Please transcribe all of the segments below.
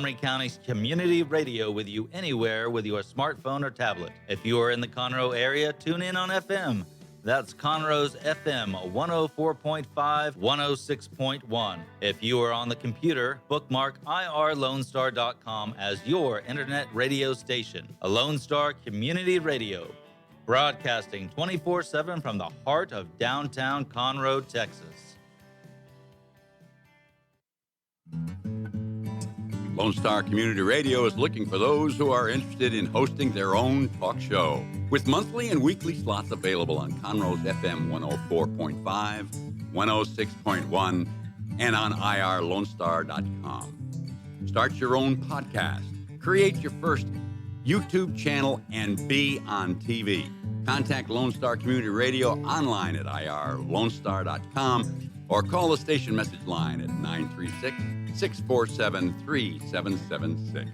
Montgomery County's community radio with you anywhere with your smartphone or tablet. If you are in the Conroe area, tune in on FM. That's Conroe's FM 104.5, 106.1. If you are on the computer, bookmark irlonestar.com as your internet radio station. A Lone Star Community Radio, broadcasting 24/7 from the heart of downtown Conroe, Texas. Lone Star Community Radio is looking for those who are interested in hosting their own talk show, with monthly and weekly slots available on Conroe's FM 104.5, 106.1, and on irlonestar.com. Start your own podcast, create your first YouTube channel, and be on TV. Contact Lone Star Community Radio online at irlonestar.com or call the station message line at 936-647-3776.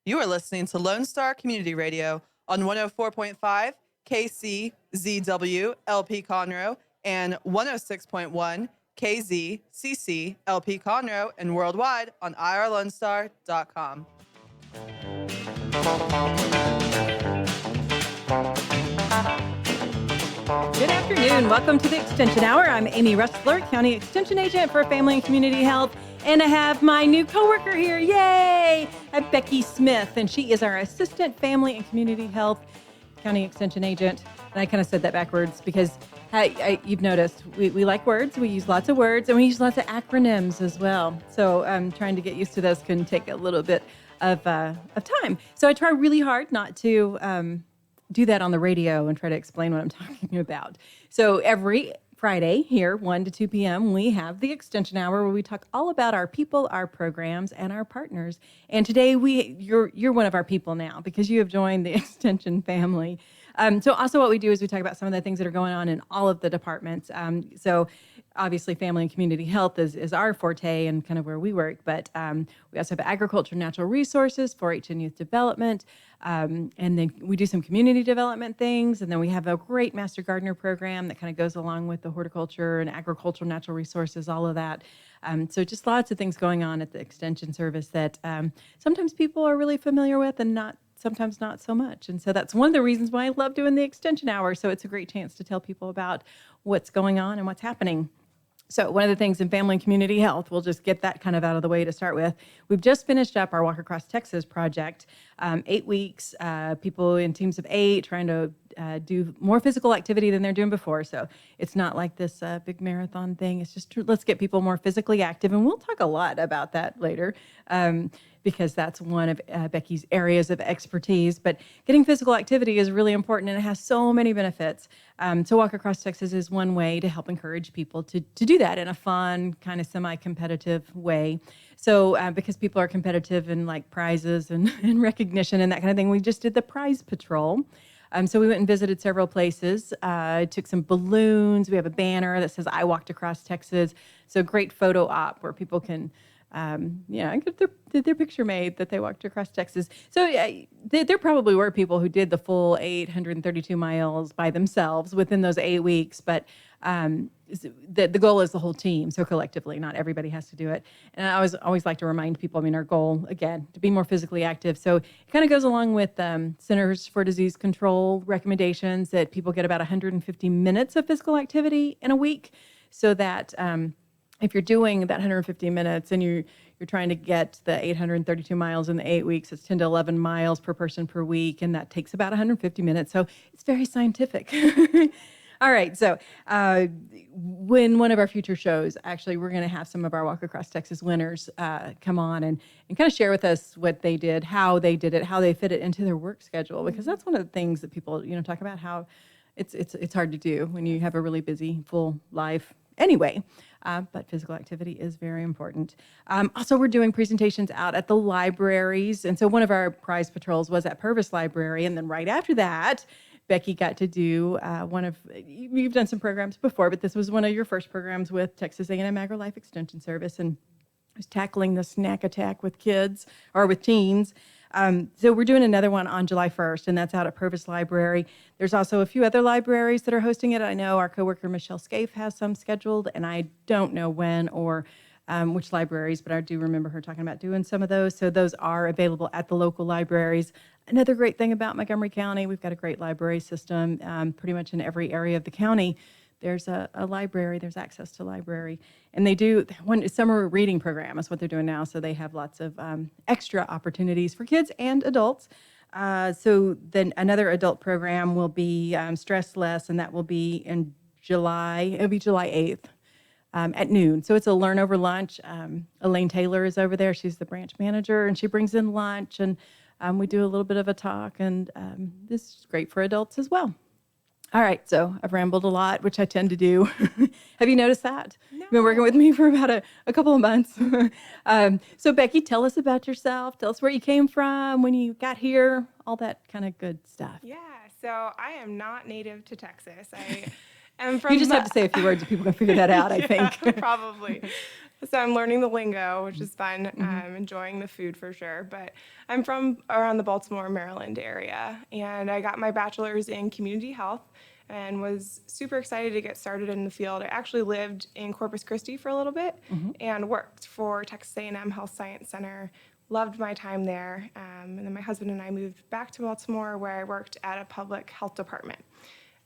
You are listening to Lone Star Community Radio on 104.5 KCZW LP Conroe and 106.1 KZCC LP Conroe and worldwide on irlonestar.com. Good afternoon. Welcome to the Extension Hour. I'm Amy Rustler, County Extension Agent for Family and Community Health, and I have my new coworker here. Yay! I have Becky Smith, and she is our Assistant Family and Community Health County Extension Agent. And I kind of said that backwards because you've noticed we like words. We use lots of words, and we use lots of acronyms as well. So trying to get used to this can take a little bit of time. So I try really hard not to do that on the radio and try to explain what I'm talking about. So every Friday here, 1 to 2 p.m., we have the Extension Hour where we talk all about our people, our programs, and our partners. And today you're one of our people now because you have joined the Extension family. So also what we do is we talk about some of the things that are going on in all of the departments. So obviously family and community health is our forte and kind of where we work, but we also have agriculture, natural resources, 4-H and youth development, and then we do some community development things, and then we have a great Master Gardener program that kind of goes along with the horticulture and agricultural, natural resources, all of that. So just lots of things going on at the Extension Service that sometimes people are really familiar with and sometimes not so much. And so that's one of the reasons why I love doing the Extension Hour. So it's a great chance to tell people about what's going on and what's happening. So one of the things in family and community health, we'll just get that kind of out of the way to start with. We've just finished up our Walk Across Texas project, 8 weeks, people in teams of 8 trying to do more physical activity than they're doing before. So it's not like this big marathon thing. It's just let's get people more physically active. And we'll talk a lot about that later because that's one of Becky's areas of expertise. But getting physical activity is really important, and it has so many benefits. So Walk Across Texas is one way to help encourage people to do that in a fun, kind of semi-competitive way. So because people are competitive in like prizes and recognition and that kind of thing, we just did the prize patrol. So we went and visited several places, took some balloons. We have a banner that says, I walked across Texas. So great photo op where people can, get their picture made that they walked across Texas. So there probably were people who did the full 832 miles by themselves within those 8 weeks, but the goal is the whole team, so collectively, not everybody has to do it. And I always like to remind people, our goal, again, to be more physically active. So it kind of goes along with Centers for Disease Control recommendations that people get about 150 minutes of physical activity in a week, so that if you're doing that 150 minutes and you're trying to get the 832 miles in the 8 weeks, it's 10 to 11 miles per person per week, and that takes about 150 minutes. So it's very scientific. All right, so when one of our future shows, actually, we're going to have some of our Walk Across Texas winners come on and kind of share with us what they did, how they did it, how they fit it into their work schedule, because that's one of the things that people, talk about, how it's hard to do when you have a really busy, full life. Anyway, but physical activity is very important. Also, we're doing presentations out at the libraries. And so one of our prize patrols was at Purvis Library. And then right after that, Becky got to do you've done some programs before, but this was one of your first programs with Texas A&M AgriLife Extension Service. And I was tackling the snack attack with kids or with teens. So we're doing another one on July 1st, and that's out at Purvis Library. There's also a few other libraries that are hosting it. I know our coworker Michelle Scaife has some scheduled, and I don't know when or which libraries, but I do remember her talking about doing some of those. So those are available at the local libraries. Another great thing about Montgomery County, we've got a great library system. Pretty much in every area of the county, there's a library, there's access to library. And they do one summer reading program is what they're doing now. So they have lots of extra opportunities for kids and adults. So then another adult program will be Stress Less, and that will be in July. It'll be July 8th. At noon. So it's a learn over lunch. Elaine Taylor is over there. She's the branch manager, and she brings in lunch, and we do a little bit of a talk, and this is great for adults as well. All right, so I've rambled a lot, which I tend to do. Have you noticed that? No. You've been working with me for about a couple of months. So Becky, tell us about yourself. Tell us where you came from, when you got here, all that kind of good stuff. Yeah, so I am not native to Texas. I am from. You just have to say a few words and people can figure that out, I think. Probably. So I'm learning the lingo, which is fun. Enjoying the food for sure. But I'm from around the Baltimore, Maryland area, and I got my bachelor's in community health and was super excited to get started in the field. I actually lived in Corpus Christi for a little bit and worked for Texas A&M Health Science Center. Loved my time there. And then my husband and I moved back to Baltimore, where I worked at a public health department.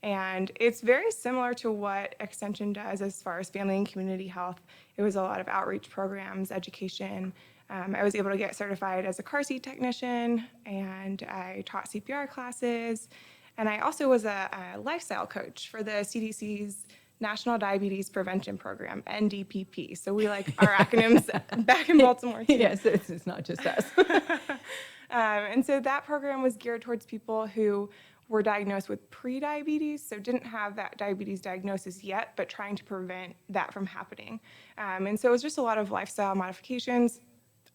And it's very similar to what Extension does as far as family and community health. It was a lot of outreach programs, education. I was able to get certified as a car seat technician, and I taught CPR classes. And I also was a lifestyle coach for the CDC's National Diabetes Prevention Program, NDPP. So we like our acronyms back in Baltimore too. Yes, it's not just us. And so that program was geared towards people who were diagnosed with pre-diabetes, so didn't have that diabetes diagnosis yet, but trying to prevent that from happening. And so it was just a lot of lifestyle modifications.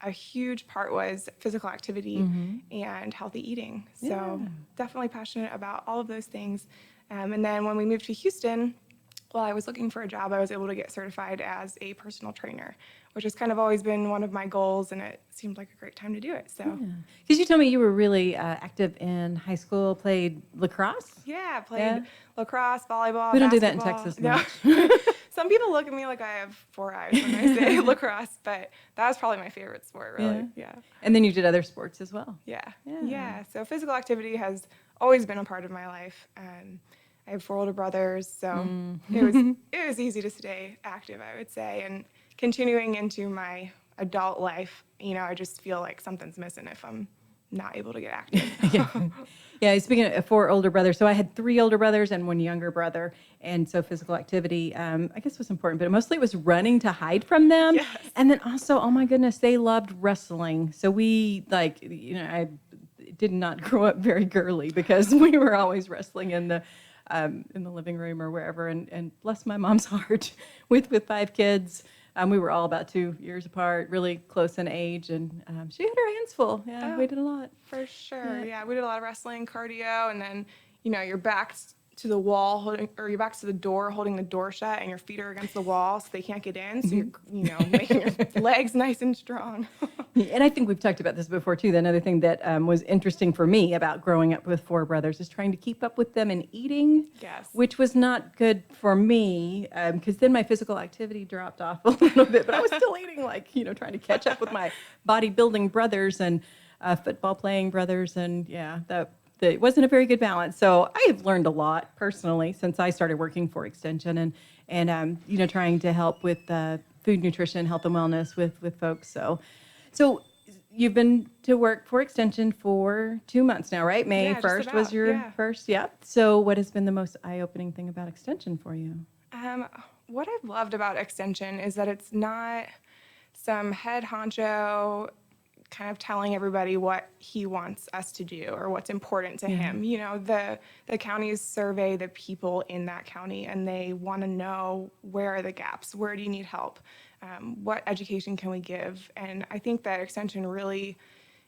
A huge part was physical activity and healthy eating. So definitely passionate about all of those things. And then when we moved to Houston, while I was looking for a job, I was able to get certified as a personal trainer, which has kind of always been one of my goals, and it seemed like a great time to do it. So, Because you told me you were really active in high school, played lacrosse? yeah, played lacrosse, volleyball, We don't do that in basketball. Texas No. much. Some people look at me like I have 4 eyes when I say lacrosse, but that was probably my favorite sport, really. Yeah. And then you did other sports as well. Yeah. So physical activity has always been a part of my life. I have 4 older brothers, so it was easy to stay active, I would say. And continuing into my adult life, I just feel like something's missing if I'm not able to get active. Yeah, speaking of 4 older brothers, so I had 3 older brothers and 1 younger brother, and so physical activity, I guess was important, but mostly it was running to hide from them. Yes. And then also, oh my goodness, they loved wrestling. So we I did not grow up very girly because we were always wrestling in the living room or wherever, and bless my mom's heart, with 5 kids. We were all about 2 years apart, really close in age, and she had her hands full. Yeah, we did a lot. For sure. Yeah, we did a lot of wrestling, cardio, and then, your back's to the wall or your back's to the door holding the door shut, and your feet are against the wall so they can't get in. So you're, making your legs nice and strong. And I think we've talked about this before too. Another thing that was interesting for me about growing up with 4 brothers is trying to keep up with them in eating. Yes. Which was not good for me because then my physical activity dropped off a little bit, but I was still eating trying to catch up with my bodybuilding brothers and football playing brothers, and that wasn't a very good balance. So I have learned a lot personally since I started working for Extension and trying to help with food, nutrition, health, and wellness with folks. So you've been to work for Extension for 2 months now, right? May 1st was your first. Yeah. So what has been the most eye-opening thing about Extension for you? What I've loved about Extension is that it's not some head honcho kind of telling everybody what he wants us to do or what's important to him. The counties survey the people in that county, and they want to know, where are the gaps? Where do you need help? What education can we give? And I think that Extension really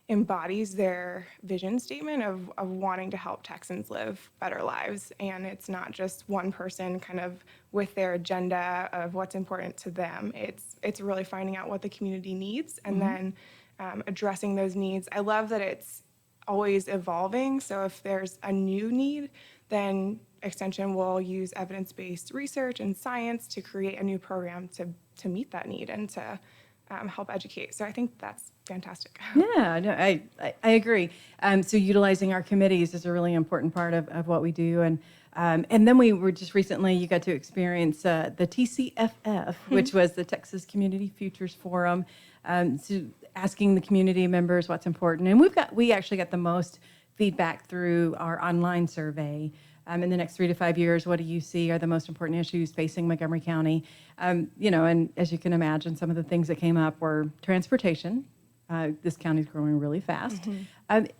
embodies their vision statement of wanting to help Texans live better lives. And it's not just one person kind of with their agenda of what's important to them. It's really finding out what the community needs and then addressing those needs. I love that it's always evolving. So if there's a new need, then Extension will use evidence-based research and science to create a new program to meet that need and to help educate. So I think that's fantastic. Yeah, no, I agree. So utilizing our committees is a really important part of what we do. And then we were just recently, you got to experience the TCFF, which was the Texas Community Futures Forum. So asking the community members what's important. And we actually got the most feedback through our online survey. In the next 3 to 5 years, what do you see are the most important issues facing Montgomery County? And as you can imagine, some of the things that came up were transportation. This county's growing really fast. And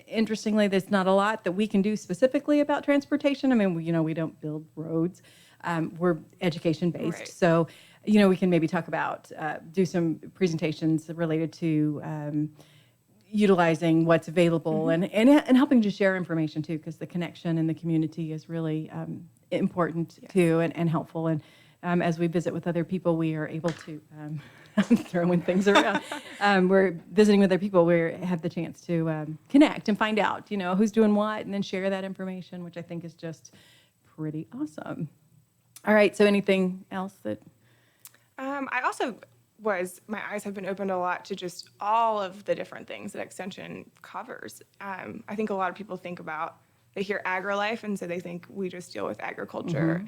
interestingly, there's not a lot that we can do specifically about transportation. I mean, we don't build roads. We're education-based. Right. So, we can maybe talk about, do some presentations related to utilizing what's available and helping to share information too, because the connection in the community is really important too and helpful. And as we visit with other people, we are able to, I'm throwing things around. We're visiting with other people, we have the chance to connect and find out, who's doing what, and then share that information, which I think is just pretty awesome. All right, so anything else that? I also my eyes have been opened a lot to just all of the different things that Extension covers. I think a lot of people they hear agri-life, and so they think we just deal with agriculture.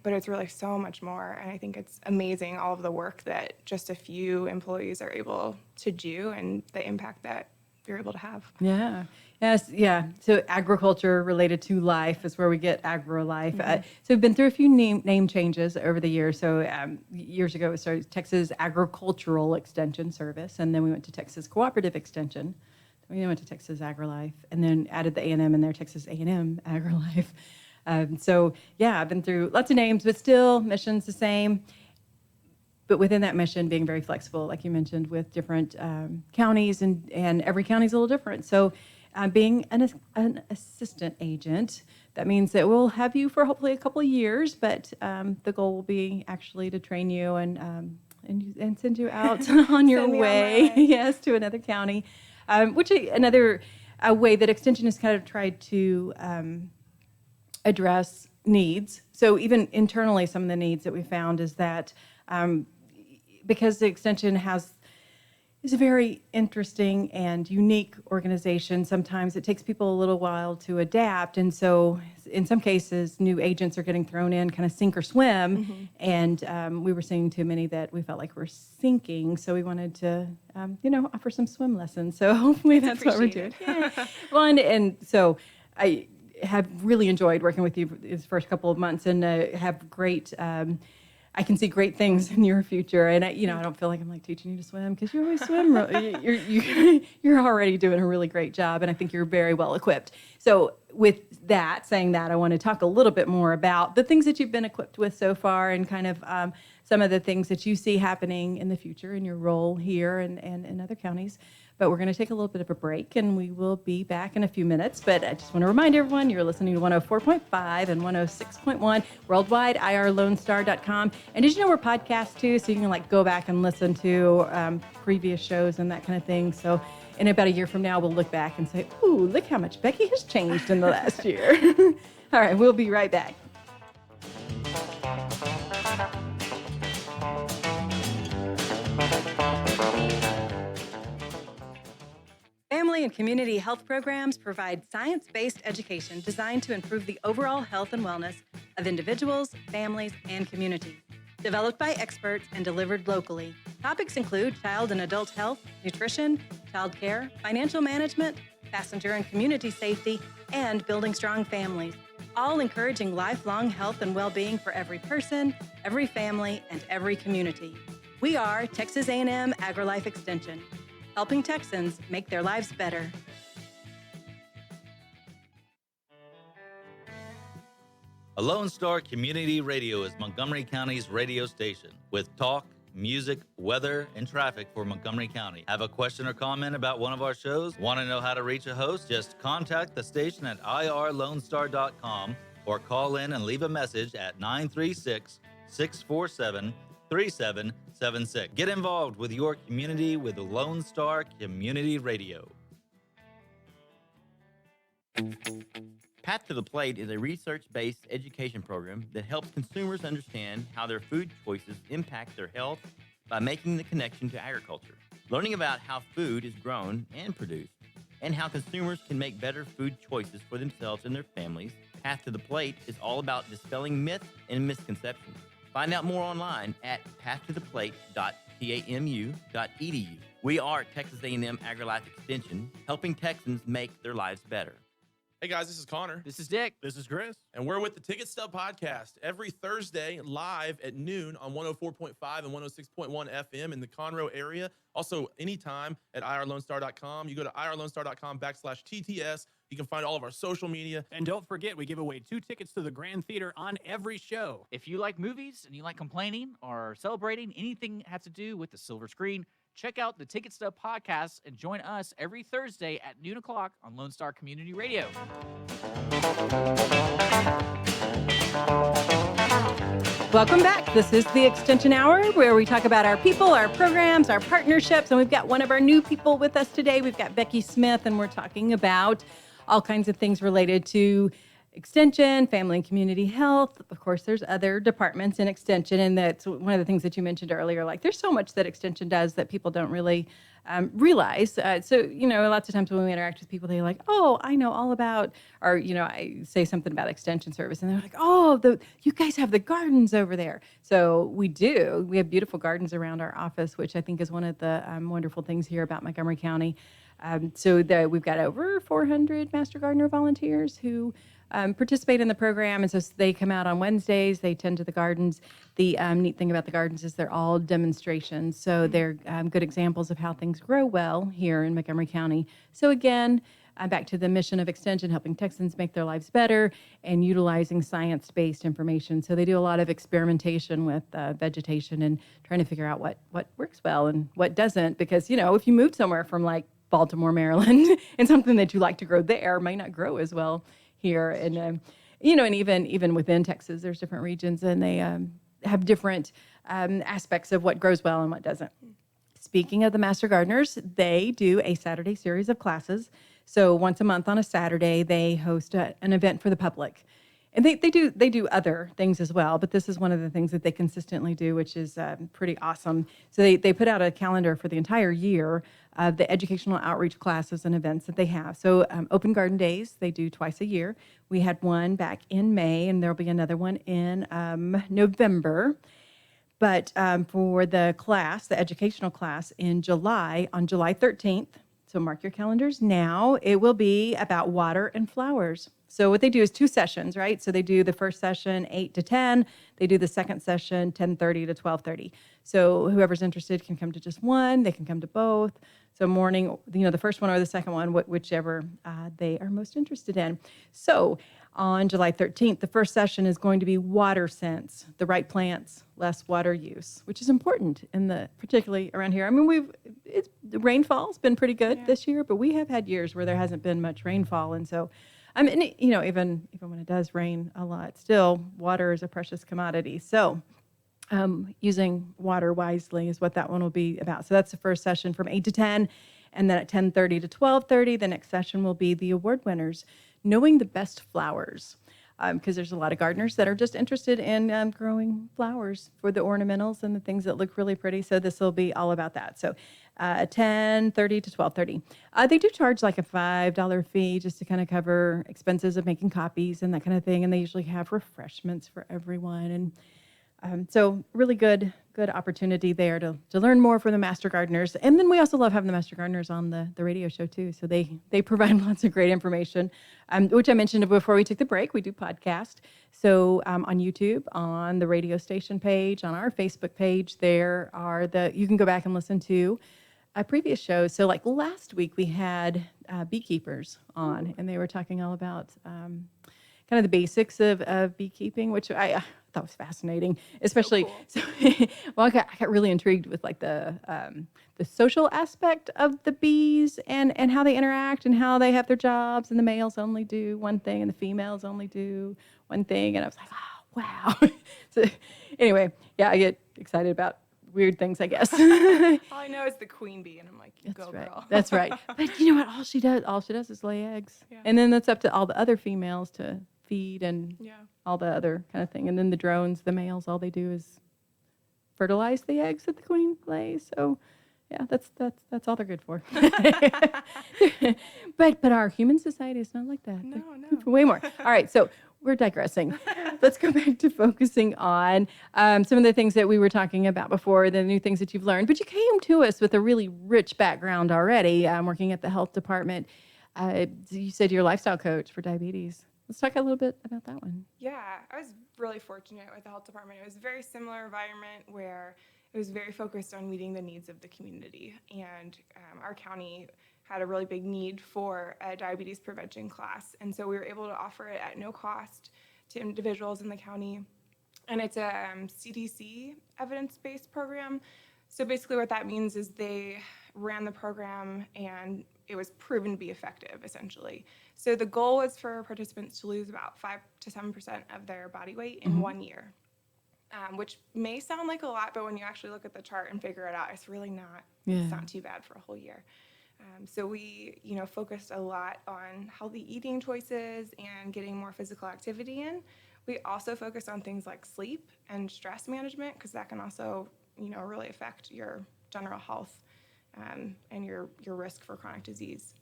But it's really so much more. And I think it's amazing all of the work that just a few employees are able to do and the impact that you're able to have. Yeah. Yes. Yeah. So agriculture related to life is where we get agri-life. So we've been through a few name changes over the years. So years ago, it started Texas Agricultural Extension Service, and then we went to Texas Cooperative Extension. We then went to Texas AgriLife, and then added the A&M in there, Texas A&M AgriLife. So yeah, I've been through lots of names, but still mission's the same. But within that mission, being very flexible, like you mentioned, with different counties, and every county's a little different. So being an assistant agent, that means that we'll have you for hopefully a couple of years, but the goal will be actually to train you and send you out on your way, yes, to another county, which another way that Extension has kind of tried to address needs. So even internally, some of the needs that we found is that because the Extension is a very interesting and unique organization, sometimes it takes people a little while to adapt. And so in some cases, new agents are getting thrown in kind of sink or swim. And we were seeing too many that we felt like we're sinking. So we wanted to, offer some swim lessons. So hopefully that's what we're doing. Yeah. Well, and so I have really enjoyed working with you these first couple of months, and have great, I can see great things in your future. And I don't feel like I'm like teaching you to swim, because you always swim. You're already doing a really great job, and I think you're very well equipped. So with saying that, I want to talk a little bit more about the things that you've been equipped with so far, and kind of some of the things that you see happening in the future in your role here and in other counties. But we're going to take a little bit of a break, and we will be back in a few minutes. But I just want to remind everyone, you're listening to 104.5 and 106.1 worldwide, irlonestar.com. And did you know we're podcasts too? So you can go back and listen to previous shows and that kind of thing. So in about a year from now, we'll look back and say, ooh, look how much Becky has changed in the last year. All right, we'll be right back. Family and community health programs provide science-based education designed to improve the overall health and wellness of individuals, families, and communities. Developed by experts and delivered locally, topics include child and adult health, nutrition, child care, financial management, passenger and community safety, and building strong families, all encouraging lifelong health and well-being for every person, every family, and every community. We are Texas A&M AgriLife Extension, helping Texans make their lives better. Lone Star Community Radio is Montgomery County's radio station with talk, music, weather, and traffic for Montgomery County. Have a question or comment about one of our shows? Want to know how to reach a host? Just contact the station at irlonestar.com or call in and leave a message at 936-647-3776. Get involved with your community with Lone Star Community Radio. Path to the Plate is a research-based education program that helps consumers understand how their food choices impact their health by making the connection to agriculture. Learning about how food is grown and produced, and how consumers can make better food choices for themselves and their families, Path to the Plate is all about dispelling myths and misconceptions. Find out more online at pathtotheplate.tamu.edu. We are Texas A&M AgriLife Extension, helping Texans make their lives better. Hey guys, this is Connor. This is Dick. This is Chris. And we're with the Ticket Stub Podcast every Thursday live at noon on 104.5 and 106.1 FM in the Conroe area. Also, anytime at irlonestar.com. You go to irlonestar.com/TTS. You can find all of our social media. And don't forget, we give away 2 tickets to the Grand Theater on every show. If you like movies and you like complaining or celebrating anything that has to do with the silver screen, check out the Ticket Stub Podcast and join us every Thursday at noon o'clock on Lone Star Community Radio. Welcome back. This is the Extension Hour, where we talk about our people, our programs, our partnerships, and we've got one of our new people with us today. We've got Becky Smith, and we're talking about all kinds of things related to Extension, family and community health. Of course, there's other departments in Extension, and that's one of the things that you mentioned earlier. Like, there's so much that Extension does that people don't really realize. So, lots of times when we interact with people, they're like, oh, I know all about, or, I say something about Extension service, and they're like, oh, you guys have the gardens over there. So we do. We have beautiful gardens around our office, which I think is one of the wonderful things here about Montgomery County. We've got over 400 Master Gardener volunteers who participate in the program, and so they come out on Wednesdays. They tend to the gardens. The neat thing about the gardens is they're all demonstrations, so they're good examples of how things grow well here in Montgomery County. So again, back to the mission of Extension, helping Texans make their lives better and utilizing science-based information. So they do a lot of experimentation with vegetation and trying to figure out what works well and what doesn't, because if you moved somewhere from like Baltimore, Maryland, and something that you like to grow there might not grow as well here. And, and even within Texas, there's different regions, and they have different aspects of what grows well and what doesn't. Speaking of the Master Gardeners, they do a Saturday series of classes. So once a month on a Saturday, they host an event for the public. And they do other things as well, but this is one of the things that they consistently do, which is pretty awesome. So they put out a calendar for the entire year of the educational outreach classes and events that they have. So Open Garden Days, they do twice a year. We had one back in May, and there'll be another one in November. But for the class, the educational class in July, on July 13th, so mark your calendars now, it will be about water and flowers. So what they do is 2 sessions, right? So they do the first session 8 to 10. They do the second session 10:30 to 12:30. So whoever's interested can come to just one. They can come to both. So morning, the first one or the second one, whichever they are most interested in. So on July 13th, the first session is going to be water sense, the right plants, less water use, which is important particularly around here. I mean, the rainfall's been pretty good this year, but we have had years where there hasn't been much rainfall, and so even when it does rain a lot, still water is a precious commodity. So using water wisely is what that one will be about. So that's the first session from 8 to 10. And then at 10:30 to 12:30, the next session will be the award winners, knowing the best flowers. Because there's a lot of gardeners that are just interested in growing flowers for the ornamentals and the things that look really pretty. So this will be all about that. So 10:30 to 12:30. They do charge like a $5 fee just to kind of cover expenses of making copies and that kind of thing. And they usually have refreshments for everyone. And so really good opportunity there to learn more from the Master Gardeners. And then we also love having the Master Gardeners on the radio show too. So they provide lots of great information, which I mentioned before we took the break. We do podcast. So on YouTube, on the radio station page, on our Facebook page, you can go back and listen to previous shows. So like last week we had beekeepers on, and they were talking all about kind of the basics of beekeeping, which I thought was fascinating, especially. So well, I got really intrigued with like the social aspect of the bees and how they interact and how they have their jobs, and the males only do one thing and the females only do one thing, and I was like, oh wow. So anyway, yeah, I get excited about weird things, I guess. All I know is the queen bee, and I'm like, That's go right. girl. That's right. But you know what? All she does is lay eggs. Yeah. And then it's up to all the other females to feed and Yeah. all the other kind of thing. And then the drones, the males, all they do is fertilize the eggs that the queen lays. So yeah, that's all they're good for. But our human society is not like that. No, They're no. good for way more. All right, so we're digressing. Let's go back to focusing on some of the things that we were talking about before, the new things that you've learned. But you came to us with a really rich background already, working at the health department. You said you're a lifestyle coach for diabetes. Let's talk a little bit about that one. Yeah, I was really fortunate with the health department. It was a very similar environment where it was very focused on meeting the needs of the community. And our county had a really big need for a diabetes prevention class. And so we were able to offer it at no cost to individuals in the county. And it's a CDC evidence-based program. So basically what that means is they ran the program and it was proven to be effective, essentially. So the goal was for participants to lose about 5 to 7% of their body weight in 1 year, which may sound like a lot, but when you actually look at the chart and figure it out, it's really not. Yeah. It's not too bad for a whole year. So we, focused a lot on healthy eating choices and getting more physical activity in. We also focused on things like sleep and stress management because that can also, really affect your general health and your risk for chronic disease.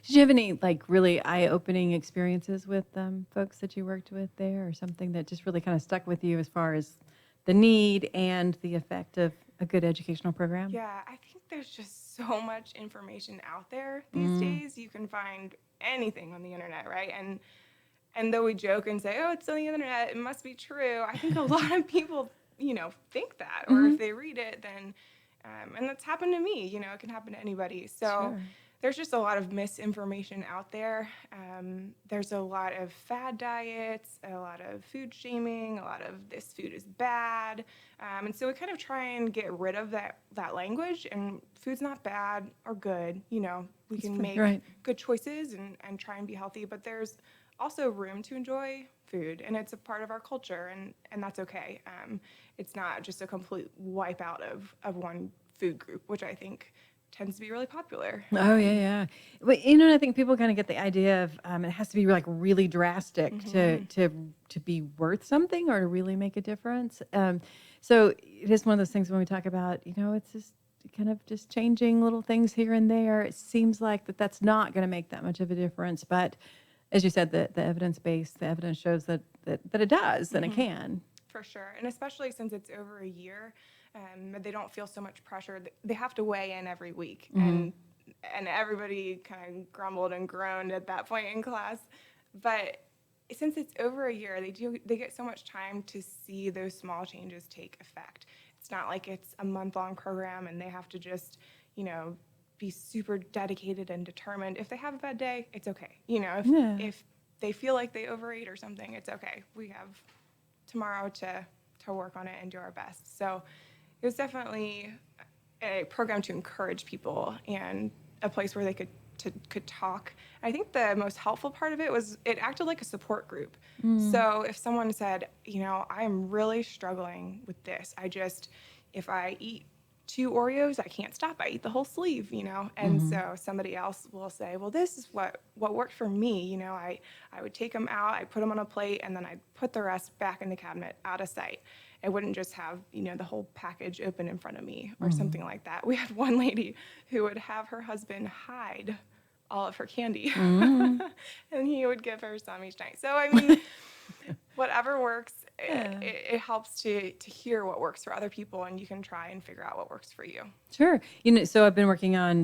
Did you have any really eye-opening experiences with folks that you worked with there, or something that just really kind of stuck with you as far as the need and the effect of a good educational program? Yeah, I think there's just so much information out there these days. You can find anything on the internet, right? And though we joke and say, oh, it's on the internet, it must be true, I think a lot of people, think that. Or if they read it, then, and that's happened to me, it can happen to anybody. So Sure. There's just a lot of misinformation out there. There's a lot of fad diets, a lot of food shaming, a lot of this food is bad. And so we kind of try and get rid of that language, and food's not bad or good. We can make good choices and try and be healthy, but there's also room to enjoy food, and it's a part of our culture, and that's okay. It's not just a complete wipeout of one food group, which I think tends to be really popular. Oh, yeah. But, I think people kind of get the idea of it has to be really drastic to be worth something or to really make a difference. So it is one of those things when we talk about, it's just kind of just changing little things here and there. It seems like that's not going to make that much of a difference. But as you said, the evidence-based, the evidence shows that it does and it can. For sure. And especially since it's over a year, they don't feel so much pressure. They have to weigh in every week. And everybody kind of grumbled and groaned at that point in class. But since it's over a year, they get so much time to see those small changes take effect. It's not like it's a month-long program and they have to just, be super dedicated and determined. If they have a bad day, it's okay. If they feel like they overeat or something, it's okay. We have tomorrow to work on it and do our best. So it was definitely a program to encourage people and a place where they could talk. I think the most helpful part of it was it acted like a support group. So if someone said, I am really struggling with this, if I eat 2 Oreos, I can't stop. I eat the whole sleeve, and so somebody else will say, well, this is what worked for me. I would take them out, I put them on a plate, and then I'd put the rest back in the cabinet out of sight. I wouldn't just have, the whole package open in front of me or something like that. We had one lady who would have her husband hide all of her candy, and he would give her some each night. So, I mean, whatever works, it helps to hear what works for other people, and you can try and figure out what works for you. Sure. So I've been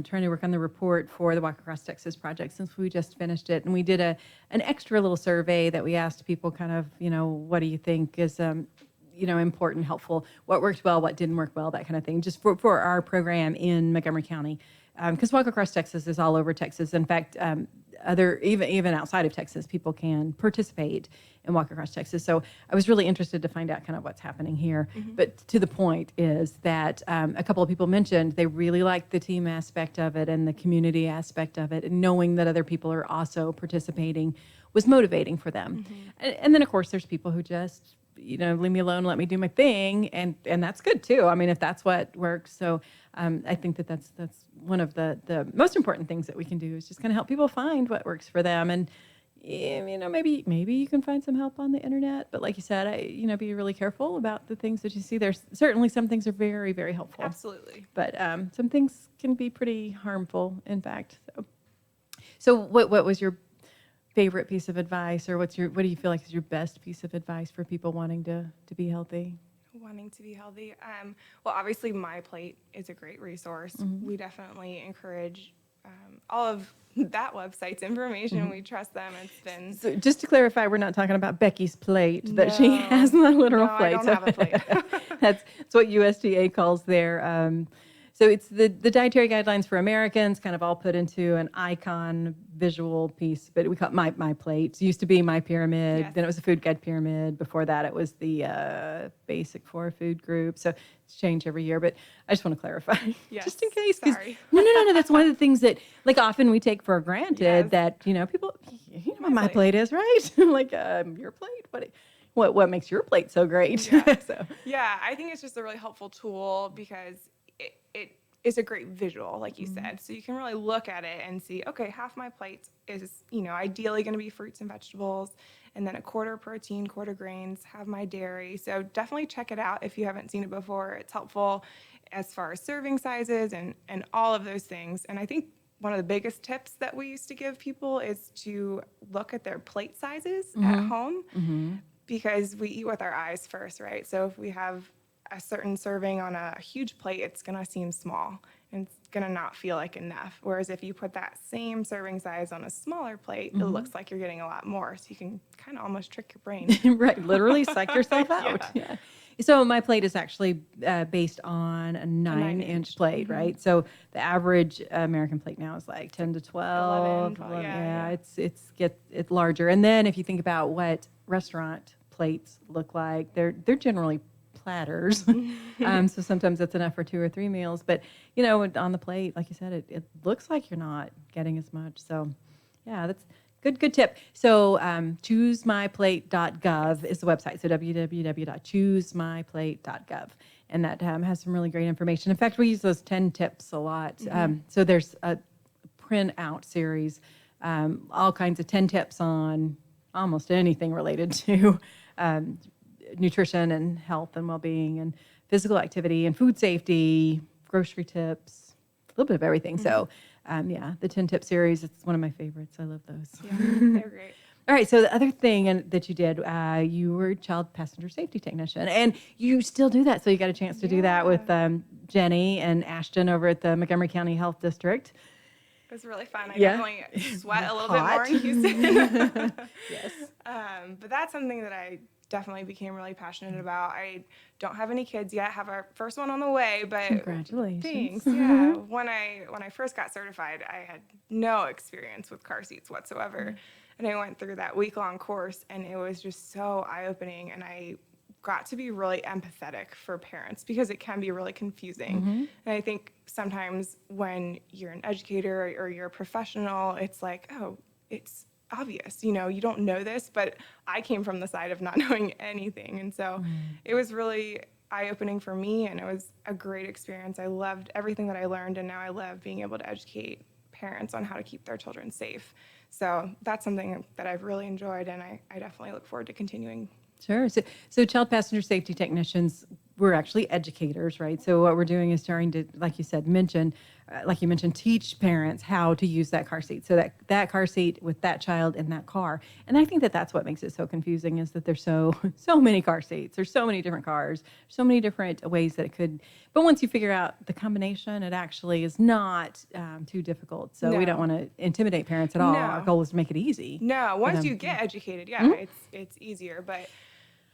trying to work on the report for the Walk Across Texas project since we just finished it. And we did an extra little survey that we asked people kind of, what do you think is, important, helpful, what worked well, what didn't work well, that kind of thing, just for our program in Montgomery County. Because Walk Across Texas is all over Texas. In fact, even outside of Texas, people can participate in Walk Across Texas. So I was really interested to find out kind of what's happening here. But to the point is that a couple of people mentioned they really liked the team aspect of it and the community aspect of it, and knowing that other people are also participating was motivating for them. And then, of course, there's people who just leave me alone, let me do my thing. And that's good too. I mean, if that's what works. So I think that's one of the most important things that we can do is just kind of help people find what works for them. And, maybe you can find some help on the internet, but like you said, be really careful about the things that you see. There's certainly some things are very, very helpful. Absolutely. But some things can be pretty harmful, in fact. So what was your favorite piece of advice, or what do you feel like is your best piece of advice for people wanting to be healthy? Wanting to be healthy. Well, obviously MyPlate is a great resource. Mm-hmm. We definitely encourage all of that website's information. Mm-hmm. We trust them. It's been. So just to clarify, we're not talking about Becky's plate that she has on a literal no, plate. I don't have a plate. That's what USDA calls their. So it's the dietary guidelines for Americans, kind of all put into an icon visual piece, but we call it MyPlate. It used to be My Pyramid, Yes. then it was the Food Guide Pyramid. Before that, it was the Basic 4 Food Group. So it's changed every year, but I just want to clarify, Yes, just in case. 'Cause- sorry. No. That's one of the things that, like, often we take for granted Yes. that people, you know what MyPlate is, right? Like your plate, what makes your plate so great? Yeah. So. Yeah, I think it's just a really helpful tool because it is a great visual, like you Mm-hmm. said. So you can really look at it and see, okay, half my plate is, ideally going to be fruits and vegetables, and then a quarter protein, quarter grains, have my dairy. So definitely check it out if you haven't seen it before. It's helpful as far as serving sizes and all of those things. And I think one of the biggest tips that we used to give people is to look at their plate sizes at home, because we eat with our eyes first, right? So if we have a certain serving on a huge plate, it's going to seem small and it's going to not feel like enough. Whereas if you put that same serving size on a smaller plate, it looks like you're getting a lot more. So you can kind of almost trick your brain. Right, literally psych yourself out. Yeah. So my plate is actually based on a 9-inch plate, right? So the average American plate now is like 10 to 12. 11, Yeah, it's larger. And then if you think about what restaurant plates look like, they're generally platters. So sometimes that's enough for 2 or 3 meals. But, on the plate, like you said, it looks like you're not getting as much. So, yeah, that's good tip. So choosemyplate.gov is the website. So www.choosemyplate.gov. And that has some really great information. In fact, we use those 10 tips a lot. So there's a print out series, all kinds of 10 tips on almost anything related to nutrition and health and well-being and physical activity and food safety, grocery tips, a little bit of everything. So, the 10 tip series, it's one of my favorites. I love those. Yeah, they're great. All right. So the other thing that you did, you were a child passenger safety technician, and you still do that. So you got a chance to do that with Jenny and Ashton over at the Montgomery County Health District. It was really fun. I Yeah. definitely sweat a little Hot. bit more in Houston. Yes. But that's something that I definitely became really passionate about. I don't have any kids yet, have our first one on the way, but Congratulations. thanks. Yeah. When I first got certified, I had no experience with car seats whatsoever. And I went through that week-long course, and it was just so eye-opening, and I got to be really empathetic for parents because it can be really confusing. And I think sometimes when you're an educator or you're a professional, it's like, oh, it's obvious, you don't know this, but I came from the side of not knowing anything. And so it was really eye-opening for me, and it was a great experience. I loved everything that I learned, and now I love being able to educate parents on how to keep their children safe. So that's something that I've really enjoyed, and I definitely look forward to continuing. Sure. So child passenger safety technicians, we're actually educators, right? So what we're doing is starting to, like you said, teach parents how to use that car seat. So that car seat with that child in that car. And I think that's what makes it so confusing, is that there's so many car seats. There's so many different cars, so many different ways that it could. But once you figure out the combination, it actually is not too difficult. So we don't want to intimidate parents at all. No. Our goal is to make it easy. No, once you get educated, it's easier, but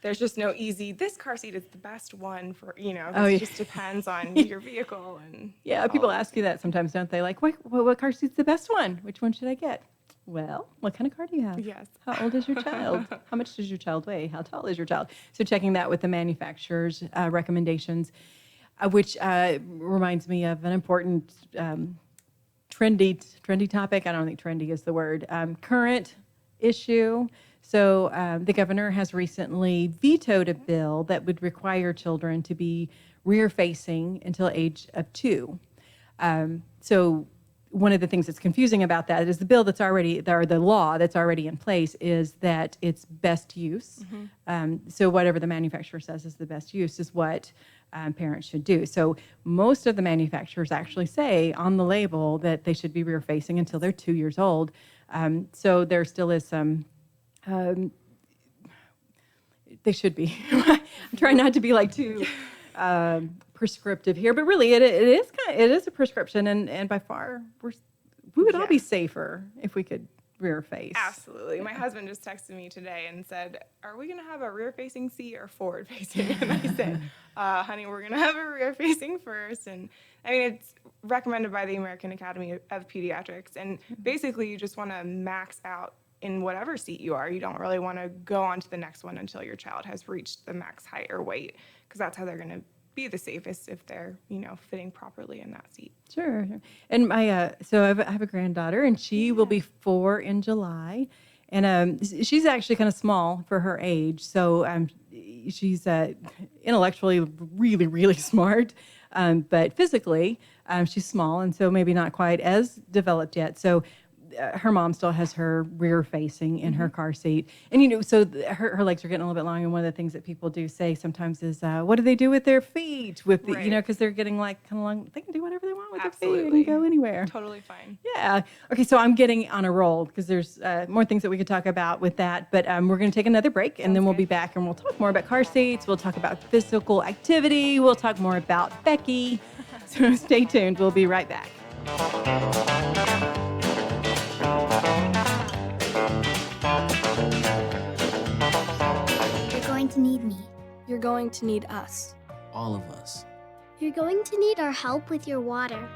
there's just no easy, this car seat is the best one for, it just depends on your vehicle. And Yeah, people ask you that sometimes, don't they? Like, what car seat's the best one? Which one should I get? Well, what kind of car do you have? Yes. How old is your child? How much does your child weigh? How tall is your child? So checking that with the manufacturer's recommendations, which reminds me of an important trendy topic. I don't think trendy is the word. Current issue. So the governor has recently vetoed a bill that would require children to be rear-facing until age of 2. So one of the things that's confusing about that is the bill that's already, or the law that's already in place is that it's best use. So whatever the manufacturer says is the best use is what parents should do. So most of the manufacturers actually say on the label that they should be rear-facing until they're 2 years old. So there still is some, they should be. I'm trying not to be like too prescriptive here, but really it is a prescription, and by far we would all be safer if we could rear face. Absolutely. My husband just texted me today and said, "Are we going to have a rear-facing seat or forward-facing?" And I said, "Honey, we're going to have a rear-facing first." And I mean, it's recommended by the American Academy of Pediatrics, and basically you just want to max out in whatever seat you are. You don't really want to go on to the next one until your child has reached the max height or weight, because that's how they're going to be the safest if they're, fitting properly in that seat. Sure. And my so I have a granddaughter, and she will be 4 in July, and she's actually kind of small for her age. So she's intellectually really, really smart, but physically she's small, and so maybe not quite as developed yet. So her mom still has her rear facing in her car seat. And, so her legs are getting a little bit long. And one of the things that people do say sometimes is, what do they do with their feet? With the, because they're getting kind of long. They can do whatever they want with their feet. They can go anywhere. Totally fine. Yeah. Okay. So I'm getting on a roll because there's more things that we could talk about with that. But we're going to take another break, and then we'll be back, and we'll talk more about car seats. We'll talk about physical activity. We'll talk more about Becky. So stay tuned. We'll be right back. You're going to need me. You're going to need us. All of us. You're going to need our help with your water,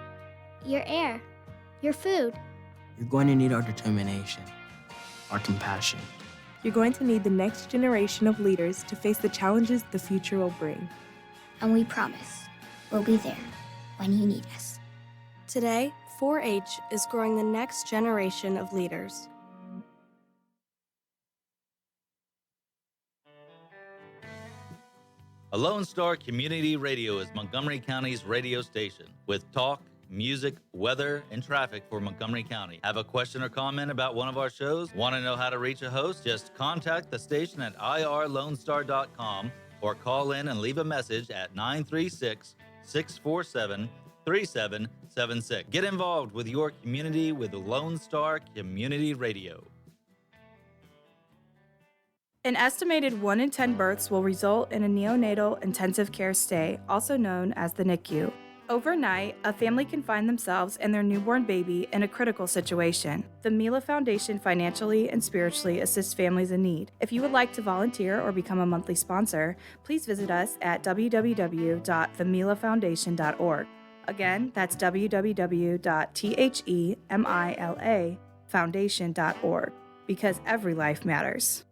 your air, your food. You're going to need our determination, our compassion. You're going to need the next generation of leaders to face the challenges the future will bring. And we promise we'll be there when you need us. Today, 4-H is growing the next generation of leaders. A Lone Star Community Radio is Montgomery County's radio station with talk, music, weather, and traffic for Montgomery County. Have a question or comment about one of our shows? Want to know how to reach a host? Just contact the station at irlonestar.com or call in and leave a message at 936-647-3776. Get involved with your community with Lone Star Community Radio. An estimated 1 in 10 births will result in a neonatal intensive care stay, also known as the NICU. Overnight, a family can find themselves and their newborn baby in a critical situation. The Mila Foundation financially and spiritually assists families in need. If you would like to volunteer or become a monthly sponsor, please visit us at www.themilafoundation.org. Again, that's www.themilafoundation.org, because every life matters.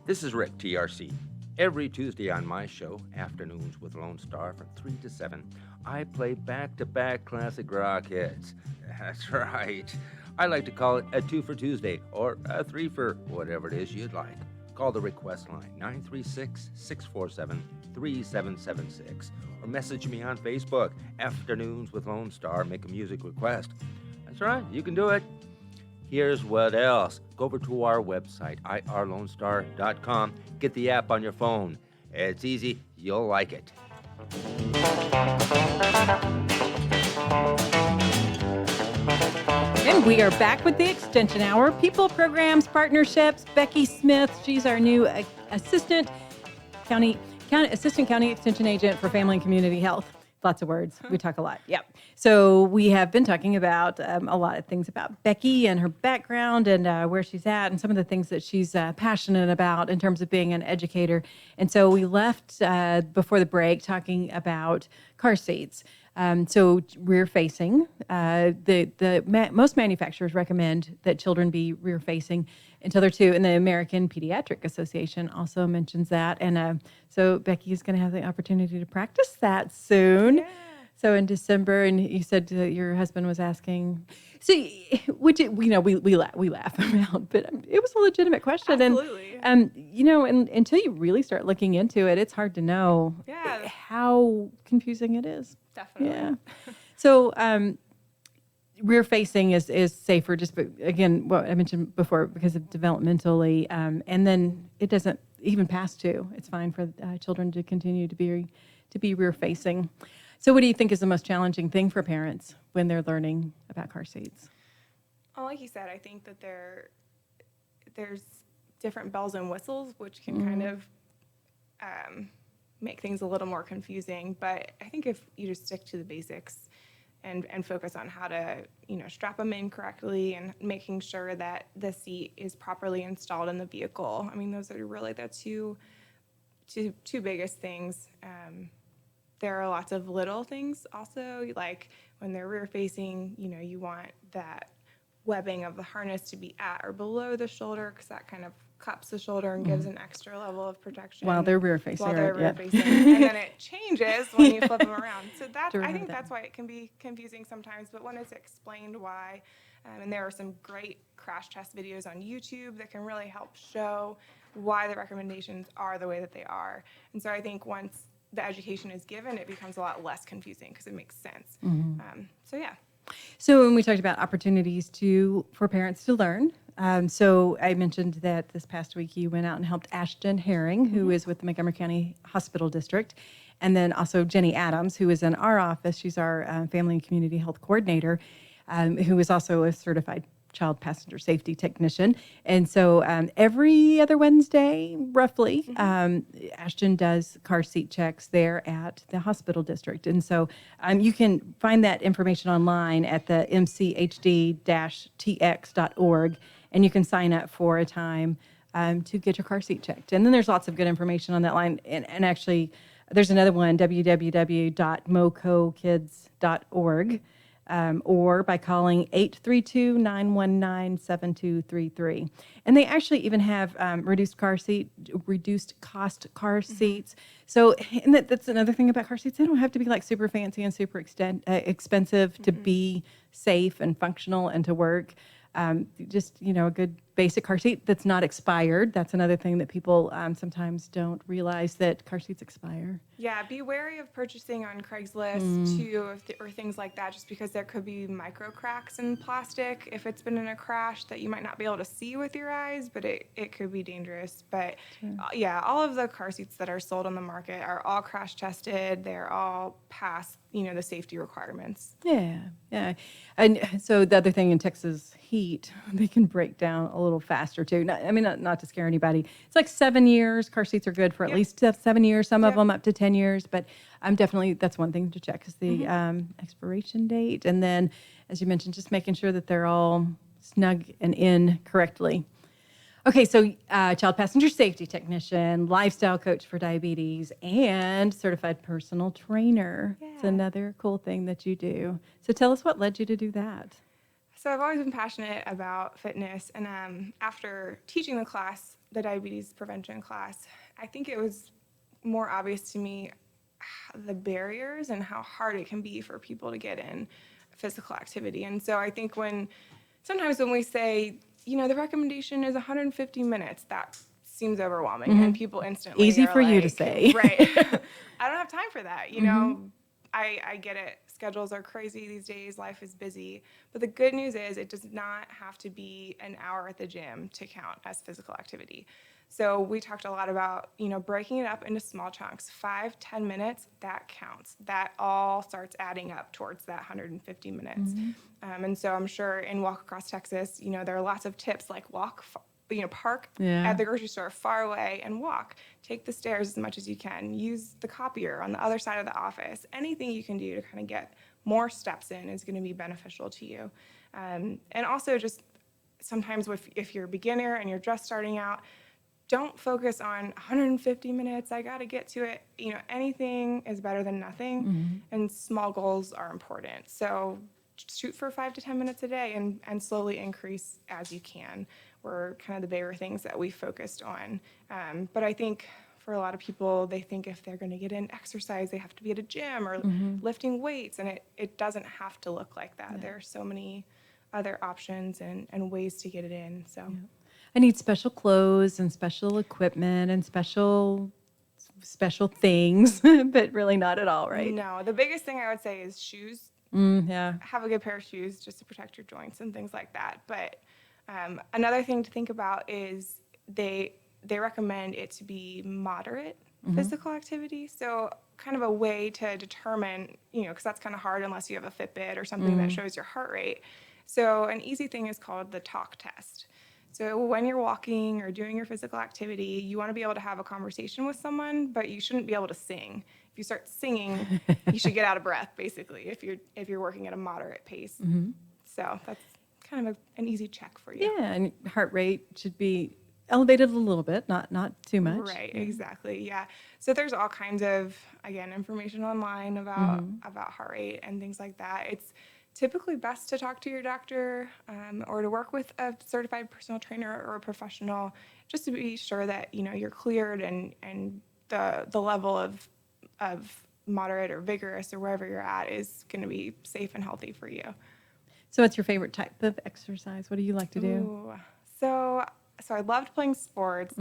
This is Rick, TRC. Every Tuesday on my show, Afternoons with Lone Star from 3 to 7, I play back-to-back classic rock hits. That's right. I like to call it a 2 for Tuesday or a 3 for whatever it is you'd like. Call the request line, 936-647-3776, or message me on Facebook, Afternoons with Lone Star, make a music request. That's right, you can do it. Here's what else. Go over to our website, irlonestar.com. Get the app on your phone. It's easy. You'll like it. And we are back with the Extension Hour. People, programs, partnerships. Becky Smith, she's our new assistant county extension agent for family and community health. Lots of words. We talk a lot. Yep. So we have been talking about a lot of things about Becky and her background and where she's at and some of the things that she's passionate about in terms of being an educator. And so we left before the break talking about car seats. So rear facing, most manufacturers recommend that children be rear facing until they're 2, and the American Pediatric Association also mentions that. And so Becky is going to have the opportunity to practice that soon. So in December, and you said that your husband was asking, see, which we laugh about, but it was a legitimate question. Absolutely. And and until you really start looking into it, it's hard to know how confusing it is. Definitely. Yeah. So rear facing is safer, just again what I mentioned before, because of developmentally, and then it doesn't even pass 2. It's fine for children to continue to be rear facing. So what do you think is the most challenging thing for parents when they're learning about car seats? Well, like you said, I think that there's different bells and whistles, which can kind of make things a little more confusing. But I think if you just stick to the basics and focus on how to, strap them in correctly and making sure that the seat is properly installed in the vehicle. I mean, those are really the two biggest things. There are lots of little things also, like when they're rear facing, you want that webbing of the harness to be at or below the shoulder, because that kind of cups the shoulder and gives an extra level of protection. While they're rear facing. While they're rear facing. And then it changes when you flip them around. So I think that's why it can be confusing sometimes, but when it's explained why, and there are some great crash test videos on YouTube that can really help show why the recommendations are the way that they are. And so I think once the education is given, it becomes a lot less confusing because it makes sense. So yeah. So when we talked about opportunities for parents to learn, so I mentioned that this past week you went out and helped Ashton Herring, who is with the Montgomery County Hospital District, and then also Jenny Adams, who is in our office. She's our Family and Community Health Coordinator, who is also a certified child passenger safety technician. And so every other Wednesday, roughly, Ashton does car seat checks there at the hospital district. And so you can find that information online at the mchd-tx.org, and you can sign up for a time to get your car seat checked. And then there's lots of good information on that line. And actually, there's another one, www.mocokids.org. Or by calling 832-919-7233. And they actually even have reduced cost car seats. So, and that's another thing about car seats. They don't have to be like super fancy and super expensive to be safe and functional and to work. Just, a good basic car seat that's not expired. That's another thing that people sometimes don't realize, that car seats expire. Yeah, be wary of purchasing on Craigslist too, or things like that, just because there could be micro cracks in plastic if it's been in a crash that you might not be able to see with your eyes, but it could be dangerous. But yeah, all of the car seats that are sold on the market are all crash tested. They're all past, the safety requirements. Yeah. And so the other thing, in Texas heat, they can break down a little faster too. Not to scare anybody. It's like 7 years. Car seats are good for at least 7 years. Some of them up to 10 years. But definitely, that's one thing to check, is the expiration date. And then, as you mentioned, just making sure that they're all snug and in correctly. Okay, so child passenger safety technician, lifestyle coach for diabetes, and certified personal trainer. Yeah. It's another cool thing that you do. So tell us what led you to do that. So I've always been passionate about fitness, and after teaching the class, the diabetes prevention class, I think it was more obvious to me the barriers and how hard it can be for people to get in physical activity. And so I think sometimes when we say, the recommendation is 150 minutes, that seems overwhelming, and people instantly easy for you to say. Right. I don't have time for that. I get it. Schedules are crazy these days. Life is busy. But the good news is it does not have to be an hour at the gym to count as physical activity. So we talked a lot about, breaking it up into small chunks, 5-10 minutes, that counts. That all starts adding up towards that 150 minutes. And so I'm sure in Walk Across Texas, there are lots of tips like park at the grocery store far away and walk. Take the stairs as much as you can. Use the copier on the other side of the office. Anything you can do to kind of get more steps in is going to be beneficial to you. And also just sometimes if you're a beginner and you're just starting out, don't focus on 150 minutes. I got to get to it. Anything is better than nothing, and small goals are important. So shoot for 5 to 10 minutes a day and slowly increase as you can, were kind of the bigger things that we focused on. But I think for a lot of people, they think if they're going to get in exercise, they have to be at a gym or lifting weights, and it doesn't have to look like that. There are so many other options and ways to get it in. So I need special clothes and special equipment and special things, but really not at all, right? No, the biggest thing I would say is shoes. Yeah. Have a good pair of shoes just to protect your joints and things like that. But another thing to think about is they recommend it to be moderate physical activity. So kind of a way to determine, because that's kind of hard unless you have a Fitbit or something that shows your heart rate. So an easy thing is called the talk test. So when you're walking or doing your physical activity, you want to be able to have a conversation with someone, but you shouldn't be able to sing. If you start singing, you should get out of breath, basically, if you're working at a moderate pace. So that's kind of an easy check for you. Yeah, and heart rate should be elevated a little bit, not too much. Right, exactly, yeah. So there's all kinds of, again, information online about heart rate and things like that. It's typically best to talk to your doctor or to work with a certified personal trainer or a professional just to be sure that, you're cleared and the level of moderate or vigorous or wherever you're at is going to be safe and healthy for you. So what's your favorite type of exercise? What do you like to do? Ooh, so I loved playing sports.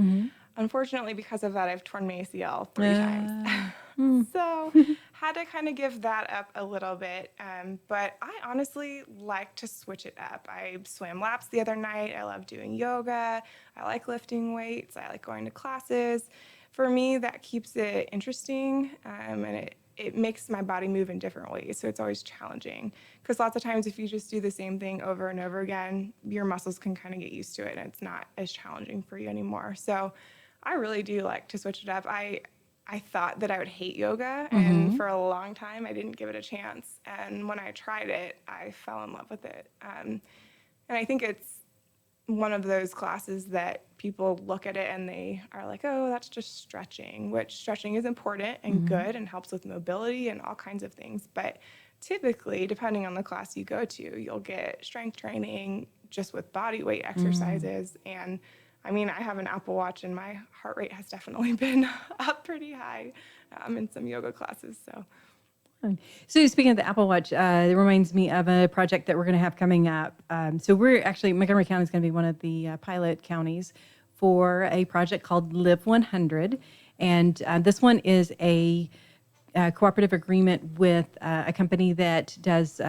Unfortunately, because of that, I've torn my ACL 3 times. So had to kind of give that up a little bit. But I honestly like to switch it up. I swam laps the other night. I love doing yoga. I like lifting weights. I like going to classes. For me, that keeps it interesting, and it makes my body move in different ways. So it's always challenging. Because lots of times if you just do the same thing over and over again, your muscles can kind of get used to it, and it's not as challenging for you anymore. So I really do like to switch it up. I thought that I would hate yoga, and for a long time I didn't give it a chance. And when I tried it, I fell in love with it. And I think it's one of those classes that people look at it and they are like, oh, that's just stretching, which stretching is important and good and helps with mobility and all kinds of things. But typically, depending on the class you go to, you'll get strength training just with body weight exercises. And I mean, I have an Apple Watch and my heart rate has definitely been up pretty high in some yoga classes. So speaking of the Apple Watch, it reminds me of a project that we're going to have coming up. So Montgomery County is going to be one of the pilot counties for a project called Live 100. And this one is a cooperative agreement with a company that does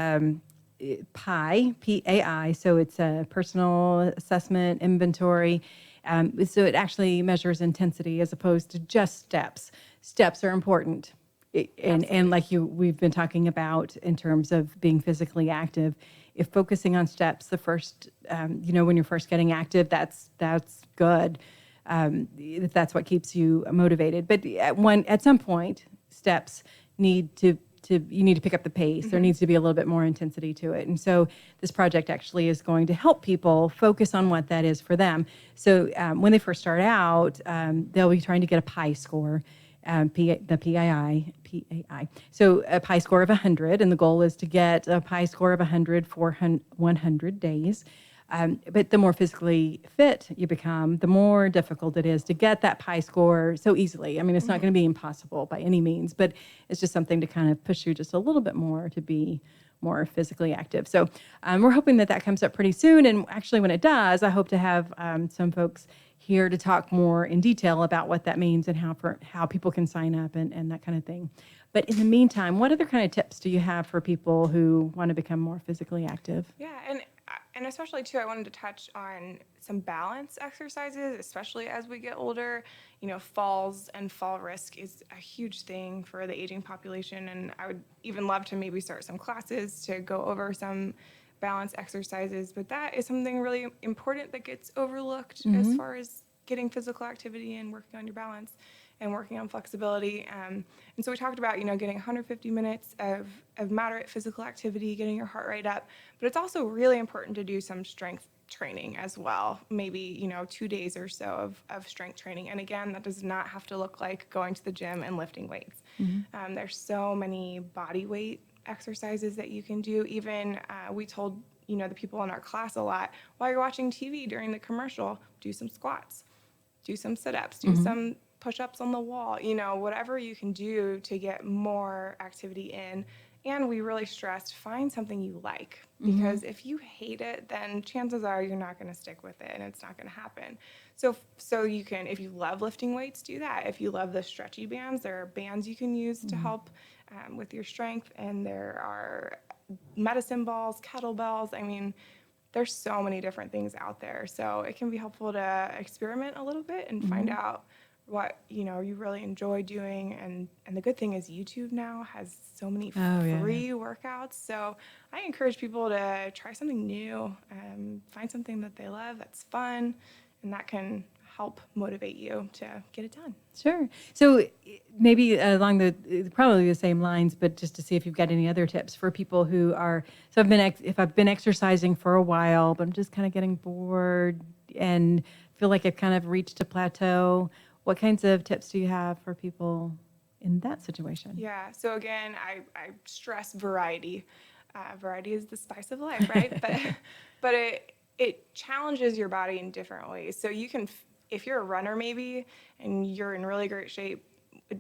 PAI, P-A-I. So it's a personal assessment inventory. So it actually measures intensity as opposed to just steps. Steps are important. And like we've been talking about in terms of being physically active, if focusing on steps, the first, when you're first getting active, that's good. If that's what keeps you motivated. But at some point, steps you need to pick up the pace. There needs to be a little bit more intensity to it. And so this project actually is going to help people focus on what that is for them. So when they first start out, they'll be trying to get a PAI score. The PAI. So a PAI score of 100, and the goal is to get a PAI score of 100 for 100 days. But the more physically fit you become, the more difficult it is to get that PAI score so easily. I mean, it's not going to be impossible by any means, but it's just something to kind of push you just a little bit more to be more physically active. So we're hoping that comes up pretty soon. And actually, when it does, I hope to have some folks here to talk more in detail about what that means and how people can sign up and that kind of thing. But in the meantime, what other kind of tips do you have for people who want to become more physically active? Yeah, and especially too, I wanted to touch on some balance exercises, especially as we get older. Falls and fall risk is a huge thing for the aging population, and I would even love to maybe start some classes to go over some balance exercises, but that is something really important that gets overlooked as far as getting physical activity and working on your balance and working on flexibility. And so we talked about, getting 150 minutes of moderate physical activity, getting your heart rate up, but it's also really important to do some strength training as well, maybe 2 days or so of strength training. And again, that does not have to look like going to the gym and lifting weights. There's so many body weight exercises that you can do. Even we told the people in our class a lot, while you're watching TV during the commercial, do some squats, do some sit-ups, do some push-ups on the wall, whatever you can do to get more activity in. And we really stressed, find something you like, because if you hate it, then chances are you're not going to stick with it and it's not going to happen. So you can, if you love lifting weights, do that. If you love the stretchy bands, there are bands you can use to help with your strength. And there are medicine balls, kettlebells. I mean, there's so many different things out there. So it can be helpful to experiment a little bit and find out what you really enjoy doing. And the good thing is YouTube now has so many free workouts. So I encourage people to try something new, find something that they love that's fun, and that can help motivate you to get it done. Sure. So maybe along probably the same lines, but just to see if you've got any other tips for people who are, so if I've been exercising for a while, but I'm just kind of getting bored and feel like I've kind of reached a plateau, what kinds of tips do you have for people in that situation? Yeah. So again, I stress variety. Variety is the spice of life, right? but it challenges your body in different ways. So you can, if you're a runner maybe, and you're in really great shape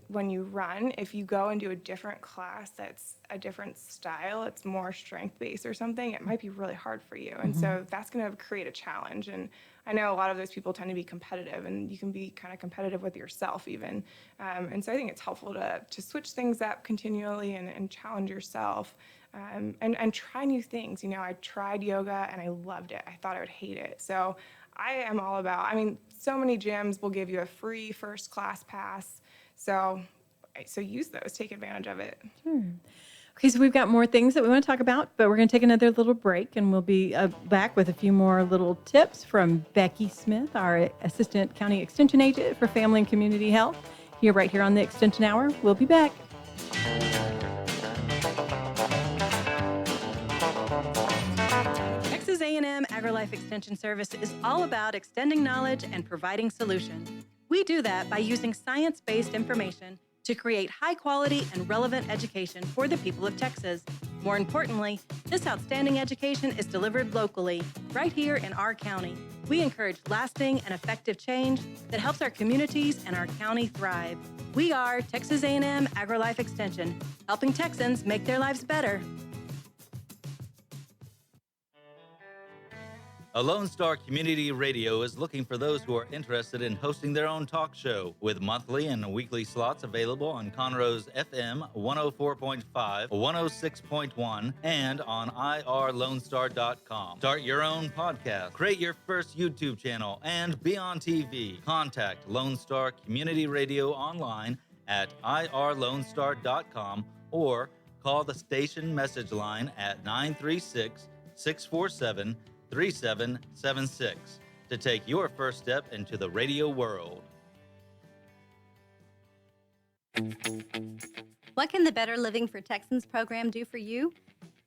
when you run, if you go and do a different class that's a different style, it's more strength-based or something, it might be really hard for you. And so that's going to create a challenge. And I know a lot of those people tend to be competitive, and you can be kind of competitive with yourself even. And so I think it's helpful to switch things up continually and challenge yourself. And try new things. I tried yoga and I loved it. I thought I would hate it. So I am all about, so many gyms will give you a free first class pass. So use those, take advantage of it. Sure. Okay, so we've got more things that we want to talk about, but we're going to take another little break, and we'll be back with a few more little tips from Becky Smith, our Assistant County Extension Agent for Family and Community Health, right here on the Extension Hour. We'll be back. Texas A&M AgriLife Extension Service is all about extending knowledge and providing solutions. We do that by using science-based information to create high-quality and relevant education for the people of Texas. More importantly, this outstanding education is delivered locally, right here in our county. We encourage lasting and effective change that helps our communities and our county thrive. We are Texas A&M AgriLife Extension, helping Texans make their lives better. A Lone Star Community Radio is looking for those who are interested in hosting their own talk show, with monthly and weekly slots available on Conroe's FM 104.5, 106.1, and on irlonestar.com. Start your own podcast, create your first YouTube channel, and be on TV. Contact Lone Star Community Radio online at irlonestar.com or call the station message line at 936-647-3776 to take your first step into the radio world. What can the Better Living for Texans program do for you?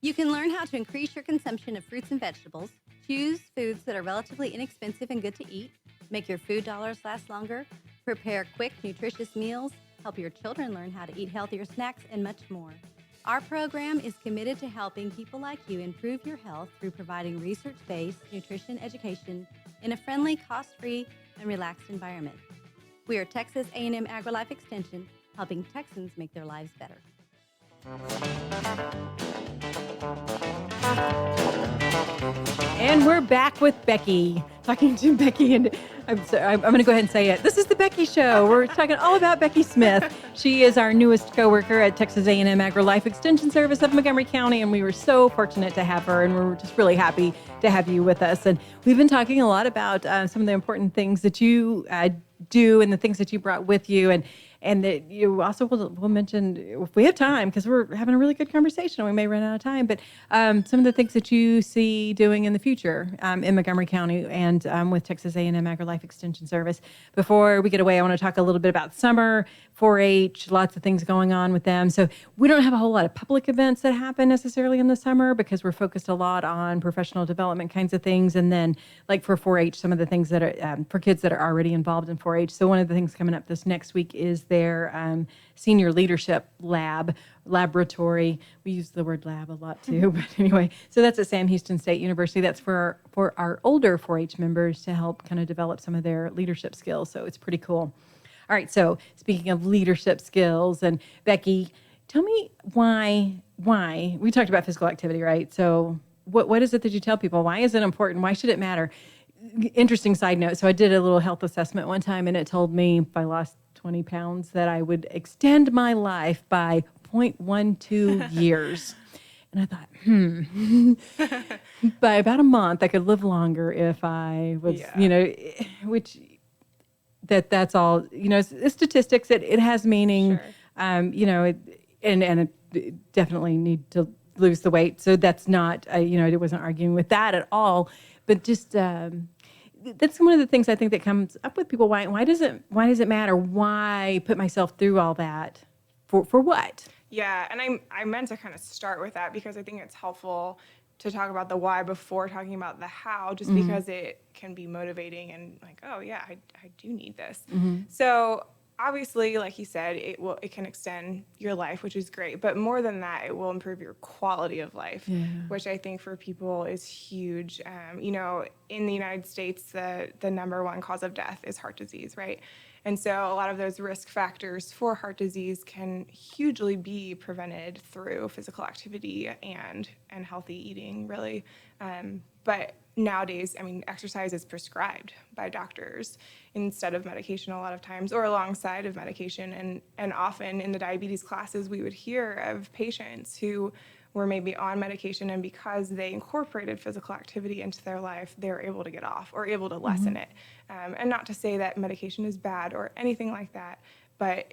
You can learn how to increase your consumption of fruits and vegetables, choose foods that are relatively inexpensive and good to eat, make your food dollars last longer, prepare quick, nutritious meals, help your children learn how to eat healthier snacks, and much more. Our program is committed to helping people like you improve your health through providing research-based nutrition education in a friendly, cost-free, and relaxed environment. We are Texas A&M AgriLife Extension, helping Texans make their lives better. And we're back with Becky, talking to Becky, and I'm going to go ahead and say it. This is the Becky Show. We're talking all about Becky Smith. She is our newest coworker at Texas A&M AgriLife Extension Service of Montgomery County, and we were so fortunate to have her, and we're just really happy to have you with us. And we've been talking a lot about some of the important things that you do and the things that you brought with you, and that you also will mention, if we have time, because we're having a really good conversation, we may run out of time, but some of the things that you see doing in the future in Montgomery County and with Texas A&M AgriLife Extension Service. Before we get away, I want to talk a little bit about summer, 4-H, lots of things going on with them. So we don't have a whole lot of public events that happen necessarily in the summer because we're focused a lot on professional development kinds of things. And then like for 4-H, some of the things that are for kids that are already involved in 4-H. So one of the things coming up this next week is their senior leadership laboratory. We use the word lab a lot too, but anyway, so that's at Sam Houston State University. That's for our older 4-H members to help kind of develop some of their leadership skills. So it's pretty cool. All right. So speaking of leadership skills, and Becky, tell me why we talked about physical activity, right? So what is it that you tell people? Why is it important? Why should it matter? Interesting side note. So I did a little health assessment one time, and it told me if I lost 20 pounds that I would extend my life by 0.12 years. And I thought, by about a month, I could live longer if I was, which that's all, it's statistics. It has meaning, and it definitely need to lose the weight. So that's not, I wasn't arguing with that at all, but just, that's one of the things I think that comes up with people. Why does it matter? Why put myself through all that for what? Yeah, and I meant to kind of start with that because I think it's helpful to talk about the why before talking about the how, just because it can be motivating and like, oh yeah, I do need this. So obviously, like you said, it can extend your life, which is great. But more than that, it will improve your quality of life, which I think for people is huge. In the United States, the number one cause of death is heart disease, right? And so a lot of those risk factors for heart disease can hugely be prevented through physical activity and healthy eating, really. But nowadays, exercise is prescribed by doctors instead of medication a lot of times, or alongside of medication. And often in the diabetes classes, we would hear of patients who were maybe on medication, and because they incorporated physical activity into their life, they're able to get off or able to lessen it. And not to say that medication is bad or anything like that, but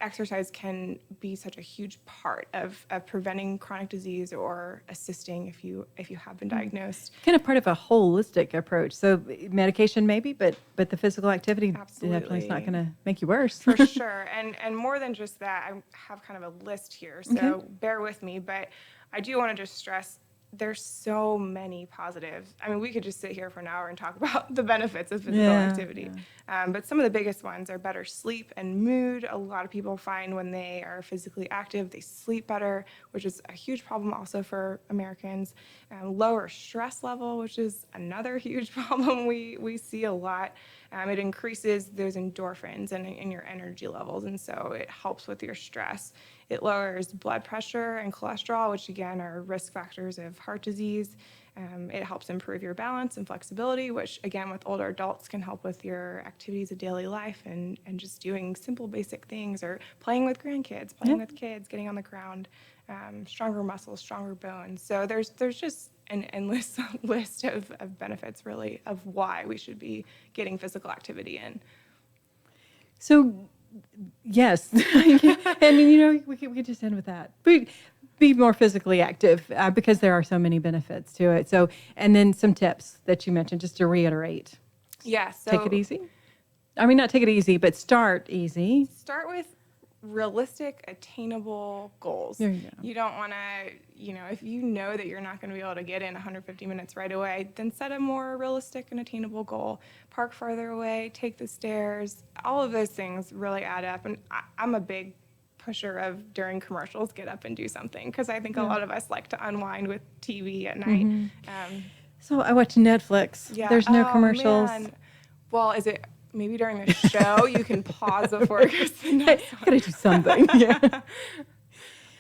exercise can be such a huge part of preventing chronic disease or assisting if you have been diagnosed. Kind of part of a holistic approach. So medication maybe, but the physical activity definitely is not going to make you worse. For sure. And more than just that, I have kind of a list here, so bear with me, but I do want to just stress there's so many positives. We could just sit here for an hour and talk about the benefits of physical activity. But some of the biggest ones are better sleep and mood. A lot of people find when they are physically active, they sleep better, which is a huge problem also for Americans. Lower stress level, which is another huge problem we see a lot. It increases those endorphins and your energy levels, and so it helps with your stress. It lowers blood pressure and cholesterol, which again are risk factors of heart disease. It helps improve your balance and flexibility, which again with older adults can help with your activities of daily life and just doing simple basic things, or playing with grandkids, playing with kids, getting on the ground, stronger muscles, stronger bones. So there's just an endless list of benefits really of why we should be getting physical activity in. So yes, we could just end with that. Be more physically active because there are so many benefits to it. So, and then some tips that you mentioned, just to reiterate. Yeah. So take it easy. Not take it easy, but start easy. Start with realistic, attainable goals. There you go. You don't want to, if you know that you're not going to be able to get in 150 minutes right away, then set a more realistic and attainable goal. Park farther away, take the stairs. All of those things really add up. And I'm a big pusher of, during commercials, get up and do something, because I think a lot of us like to unwind with TV at night. So I watch Netflix. Yeah. There's no commercials. Man. Well, is it maybe during the show you can pause before it goes to the next one? Gotta do something. Yeah.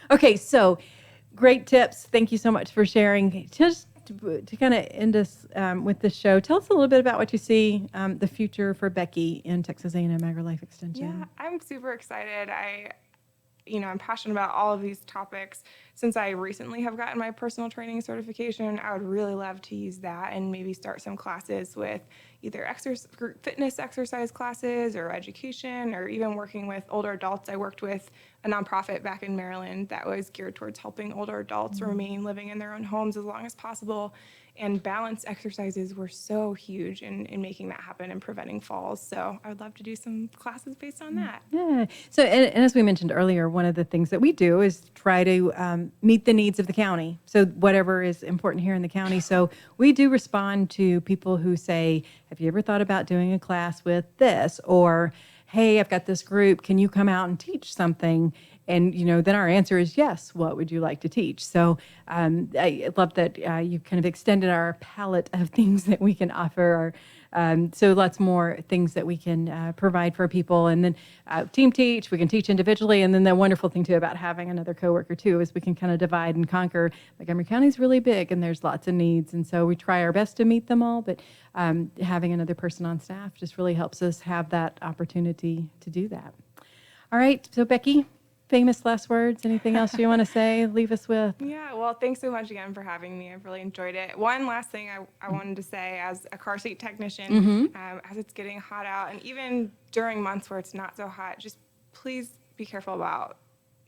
Okay, so great tips. Thank you so much for sharing. Just to kind of end us with this show, tell us a little bit about what you see the future for Becky in Texas A&M AgriLife Extension. Yeah, I'm super excited. I'm passionate about all of these topics. Since I recently have gotten my personal training certification, I would really love to use that and maybe start some classes with either group fitness exercise classes or education, or even working with older adults. I worked with a nonprofit back in Maryland that was geared towards helping older adults remain living in their own homes as long as possible. And balance exercises were so huge in making that happen and preventing falls. So I would love to do some classes based on that. Yeah. So, and as we mentioned earlier, one of the things that we do is try to meet the needs of the county. So whatever is important here in the county. So we do respond to people who say, have you ever thought about doing a class with this? Or, hey, I've got this group. Can you come out and teach something? And, then our answer is yes. What would you like to teach? So I love that you kind of extended our palette of things that we can offer. So lots more things that we can provide for people. And then team teach, we can teach individually. And then the wonderful thing too about having another coworker too is we can kind of divide and conquer. Montgomery County is really big and there's lots of needs. And so we try our best to meet them all, but having another person on staff just really helps us have that opportunity to do that. All right. So Becky, famous last words, anything else you want to say, leave us with? Yeah, well, thanks so much again for having me. I've really enjoyed it. One last thing I wanted to say as a car seat technician, as it's getting hot out, and even during months where it's not so hot, just please be careful about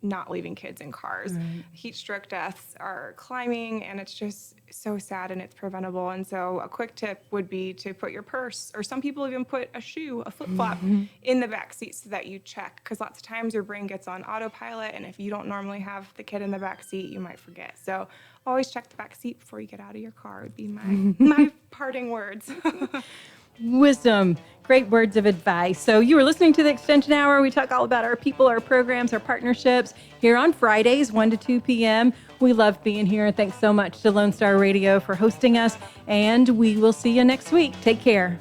not leaving kids in cars. Right. Heat stroke deaths are climbing, and it's just so sad, and it's preventable. And so a quick tip would be to put your purse, or some people even put a shoe, a flip-flop in the back seat so that you check, because lots of times your brain gets on autopilot, and if you don't normally have the kid in the back seat, you might forget. So always check the back seat before you get out of your car would be my parting words. Wisdom, great words of advice. So you were listening to the Extension Hour. We talk all about our people, our programs, our partnerships here on Fridays, 1 to 2 p.m. We love being here. Thanks so much to Lone Star Radio for hosting us, and we will see you next week. Take care.